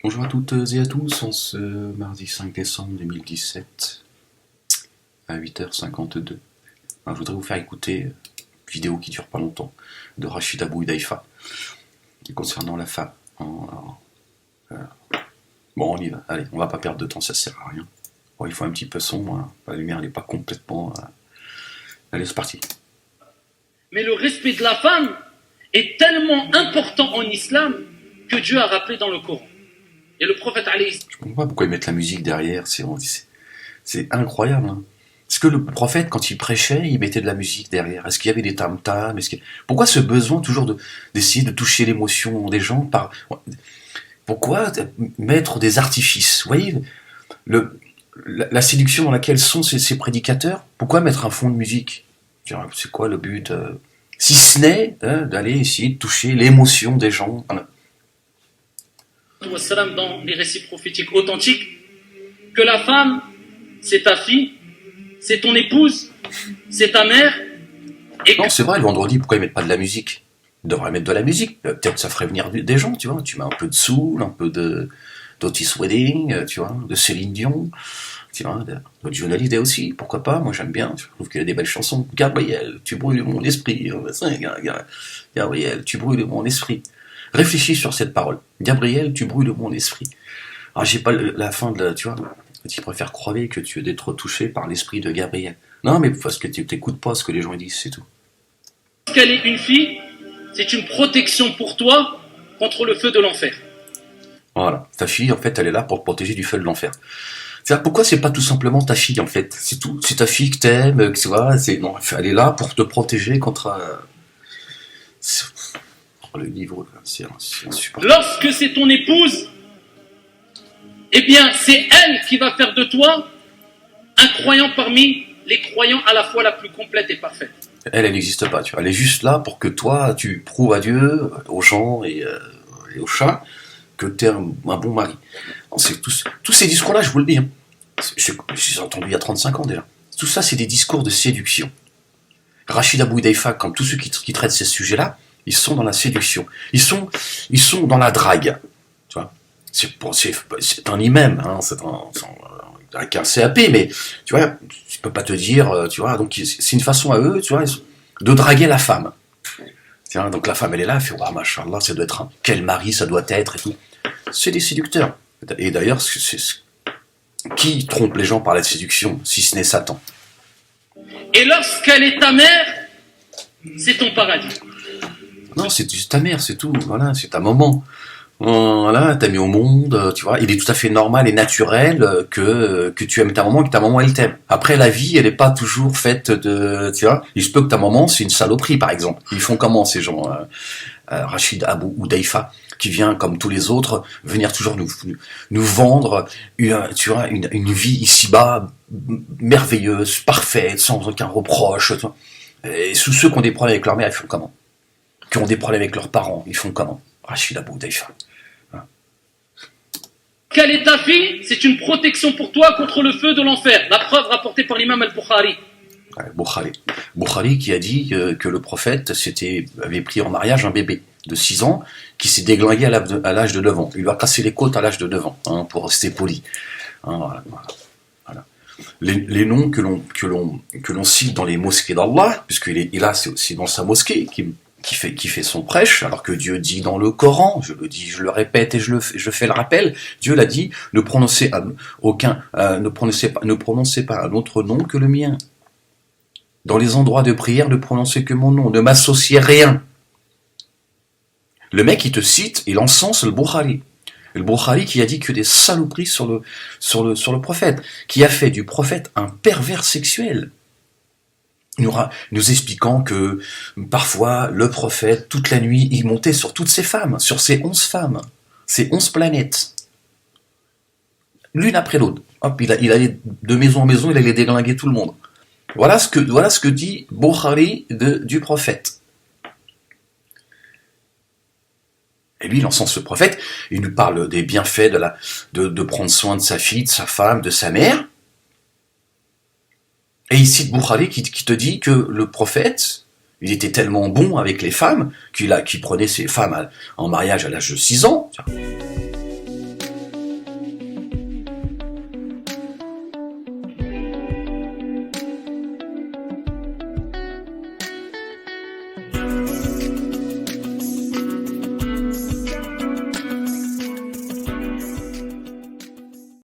Bonjour à toutes et à tous, en ce mardi 5 décembre 2017 à 8h52. Alors, je voudrais vous faire écouter une vidéo qui dure pas longtemps de Rachid Abou Hudayfa concernant la femme. Bon, on y va, allez, on va pas perdre de temps, ça sert à rien. Bon, il faut un petit peu sombre, hein. La lumière n'est pas complètement... Allez, c'est parti. Mais le respect de la femme est tellement important en islam que Dieu a rappelé dans le Coran. Et le prophète alayhi... Je comprends pas pourquoi ils mettent la musique derrière, c'est incroyable. Hein. Est-ce que le prophète, quand il prêchait, il mettait de la musique derrière? Est-ce qu'il y avait des tam-tams? Pourquoi ce besoin toujours d'essayer de toucher l'émotion des gens par... Pourquoi mettre des artifices? Vous voyez, la séduction dans laquelle sont ces prédicateurs, pourquoi mettre un fond de musique? C'est quoi le but? Si ce n'est d'aller essayer de toucher l'émotion des gens. Dans les récits prophétiques authentiques, que la femme, c'est ta fille, c'est ton épouse, c'est ta mère. Et non, c'est vrai, le vendredi, pourquoi ils mettent pas de la musique? Ils devraient mettre de la musique. Peut-être ça ferait venir des gens, tu vois. Tu mets un peu de soul, un peu d'Otis Redding, tu vois, de Céline Dion, tu vois, de Johnny Hallyday aussi, pourquoi pas? Moi j'aime bien, je trouve qu'il y a des belles chansons. Gabriel, tu brûles mon esprit. Gabriel, tu brûles mon esprit. Réfléchis sur cette parole. Gabriel, tu brûles mon esprit. Alors j'ai pas la fin de tu vois, tu préfères crever que tu d'être touché par l'esprit de Gabriel. Non, mais parce que tu t'écoutes pas ce que les gens disent, c'est tout. Qu'elle est une fille, c'est une protection pour toi contre le feu de l'enfer. Voilà, ta fille, en fait, elle est là pour te protéger du feu de l'enfer. C'est-à-dire, pourquoi c'est pas tout simplement ta fille, en fait? C'est tout, c'est ta fille que t'aimes, que tu vois, non, elle est là pour te protéger contre... le livre, c'est insupportable. Lorsque c'est ton épouse, eh bien, c'est elle qui va faire de toi un croyant parmi les croyants à la fois la plus complète et parfaite. Elle n'existe pas, tu vois. Elle est juste là pour que toi, tu prouves à Dieu, aux gens et aux chats que tu es un bon mari. C'est tous ces discours-là, je vous le dis, hein. Je les ai entendus il y a 35 ans déjà. Tout ça, c'est des discours de séduction. Rachid Abou Hudayfa, comme tous ceux qui traitent ces sujets-là, ils sont dans la séduction. Ils sont dans la drague. Tu vois, c'est un imam, hein, avec un CAP, mais tu vois, je peux pas te dire, tu vois, donc c'est une façon à eux, tu vois, de draguer la femme. Tiens, donc la femme, elle est là, elle fait, waouh, machallah, ça doit être quel mari ça doit être et tout. C'est des séducteurs. Et d'ailleurs, qui trompe les gens par la séduction, si ce n'est Satan? Et lorsqu'elle est ta mère, c'est ton paradis. Non, c'est ta mère, c'est tout. Voilà, c'est ta maman. Voilà, t'as mis au monde, tu vois. Il est tout à fait normal et naturel que tu aimes ta maman et que ta maman, elle t'aime. Après, la vie, elle n'est pas toujours faite de... Tu vois, il se peut que ta maman, c'est une saloperie, par exemple. Ils font comment, ces gens Rachid Abou Hudayfa, qui vient, comme tous les autres, venir toujours nous vendre tu vois, une vie ici-bas merveilleuse, parfaite, sans aucun reproche. Tu vois. Et sous ceux qui ont des problèmes avec leur mère, ils font comment? Qui ont des problèmes avec leurs parents, ils font comment? Rachid Abou Hudayfa. Quelle est ta fille? C'est une protection pour toi contre le feu de l'enfer. La preuve rapportée par l'imam al-Bukhari. Bukhari qui a dit que le prophète avait pris en mariage un bébé de 6 ans qui s'est déglingué à l'âge de 9 ans. Il lui a cassé les côtes à l'âge de 9 ans, hein, pour rester poli. Hein, voilà. Les noms que l'on cite dans les mosquées d'Allah, puisqu'il est là, c'est dans sa mosquée qui fait son prêche, alors que Dieu dit dans le Coran, je le dis, je le répète et je fais le rappel, Dieu l'a dit, ne prononcez pas un autre nom que le mien. Dans les endroits de prière, ne prononcez que mon nom, ne m'associez rien. Le mec, il te cite, il encense le Bukhari. Le Bukhari qui a dit que des saloperies sur le prophète, qui a fait du prophète un pervers sexuel. Nous expliquant que parfois le prophète, toute la nuit, il montait sur toutes ses femmes, sur ses 11 femmes, ses 11 planètes. L'une après l'autre. Hop, il allait de maison en maison, il allait déglinguer tout le monde. Voilà ce que dit Bukhari du prophète. Et lui, il encense le prophète, il nous parle des bienfaits de prendre soin de sa fille, de sa femme, de sa mère. Et il cite Bukhari qui te dit que le prophète, il était tellement bon avec les femmes qu'il prenait ses femmes en mariage à l'âge de 6 ans.